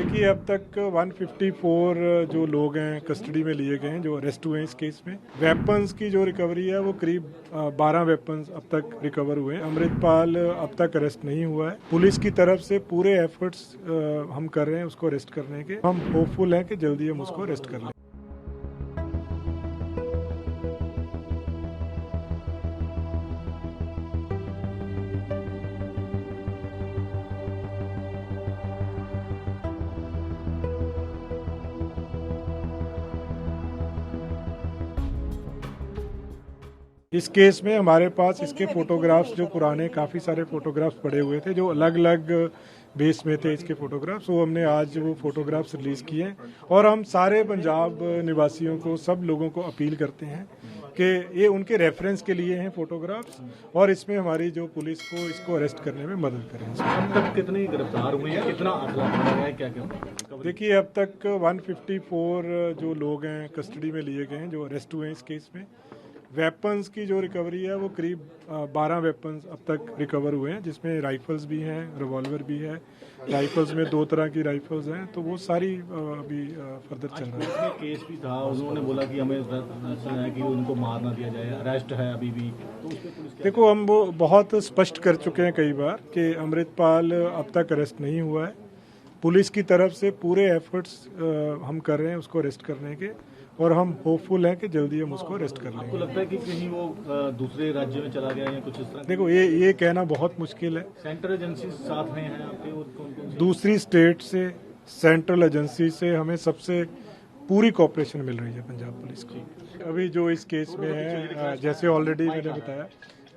देखिए अब तक 154 जो लोग हैं कस्टडी में लिए गए हैं जो अरेस्ट हुए हैं इस केस में। वेपन्स की जो रिकवरी है वो करीब 12 वेपन्स अब तक रिकवर हुए हैं। अमृतपाल अब तक अरेस्ट नहीं हुआ है। पुलिस की तरफ से पूरे एफर्ट्स हम कर रहे हैं उसको अरेस्ट करने के। हम होपफुल हैं कि जल्दी हम उसको अरेस्ट कर लें। इस केस में हमारे पास इसके फोटोग्राफ्स जो पुराने काफ़ी सारे फोटोग्राफ्स पड़े हुए थे जो अलग अलग बेस में थे इसके फोटोग्राफ्स, वो हमने आज वो फोटोग्राफ्स रिलीज़ किए हैं। और हम सारे पंजाब निवासियों को, सब लोगों को अपील करते हैं कि ये उनके रेफरेंस के लिए हैं फोटोग्राफ्स, और इसमें हमारी जो पुलिस को इसको अरेस्ट करने में मदद करें। अब तक कितने गिरफ्तार हुए हैं, कितना आंकड़ा लगाया गया है, क्या क्या? देखिए अब तक 154 जो लोग हैं कस्टडी में लिए गए हैं जो अरेस्ट हुए हैं इस केस में। वेपन्स की जो रिकवरी है वो करीब 12 वेपन्स अब तक रिकवर हुए हैं, जिसमें राइफल्स भी हैं, रिवॉल्वर भी है। राइफल्स में 2 तरह की राइफल्स हैं, तो वो सारी अभी फर्दर चल रहा है। इसमें केस भी था, उन्होंने बोला कि हमें है कि उनको मार ना दिया जाए, अरेस्ट है अभी भी, तो उस पर पुलिस क्या? देखो हम वो बहुत स्पष्ट कर चुके हैं कई बार कि अमृतपाल अब तक अरेस्ट नहीं हुआ है। पुलिस की तरफ से पूरे एफर्ट्स हम कर रहे हैं उसको अरेस्ट करने के, और हम होपफुल हैं कि जल्दी हम उसको अरेस्ट कर लेंगे। आपको लगता है कि कहीं वो दूसरे राज्य में चला गया या कुछ इस तरह? देखो ये कहना बहुत मुश्किल है। सेंट्रल एजेंसी साथ में है आपके, और कौन-कौन सी? दूसरी स्टेट से, सेंट्रल एजेंसी से हमें सबसे पूरी कोऑपरेशन मिल रही है पंजाब पुलिस को। अभी जो इस केस में है, जैसे ऑलरेडी मैंने बताया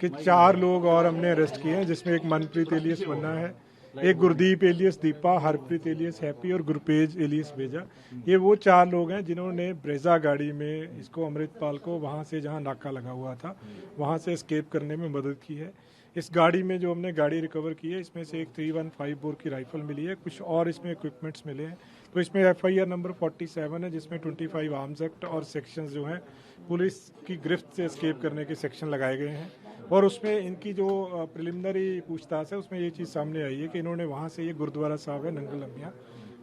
कि 4 लोग और हमने अरेस्ट किए हैं, जिसमें एक मनप्रीत एलियस वन्ना है, एक Gurdeep alias Deepa, Harpreet alias Happy और गुरपेज एलियस बेजा। ये वो 4 लोग हैं जिन्होंने ब्रेजा गाड़ी में इसको, अमृतपाल को, वहाँ से जहाँ नाका लगा हुआ था वहाँ से एस्केप करने में मदद की है। इस गाड़ी में जो हमने गाड़ी रिकवर की है, इसमें से एक 3154 बोर की राइफल मिली है, कुछ और इसमें इक्विपमेंट्स मिले हैं। तो इसमें FIR नंबर 47 है, जिसमें 25 आर्म्स एक्ट और सेक्शंस जो हैं पुलिस की गिरफ्त से एस्केप करने के सेक्शन लगाए गए हैं। और उसमें इनकी जो प्रिलिमिनरी पूछताछ है उसमें ये चीज़ सामने आई है कि इन्होंने वहाँ से, ये गुरुद्वारा साहब है नंगल अम्बिया,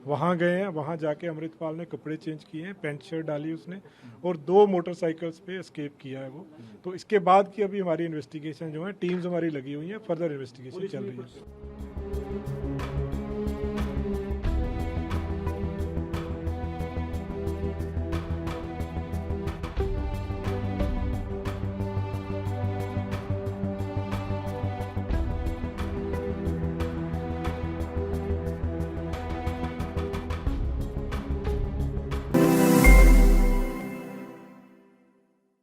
वहाँ गए हैं, वहाँ जाके अमृतपाल ने कपड़े चेंज किए हैं, पैंट शर्ट डाली उसने, और 2 मोटरसाइकिल्स पे एस्केप किया है वो। तो इसके बाद की अभी हमारी इन्वेस्टिगेशन जो है, टीम्स हमारी लगी हुई हैं, फर्दर इन्वेस्टिगेशन चल रही है।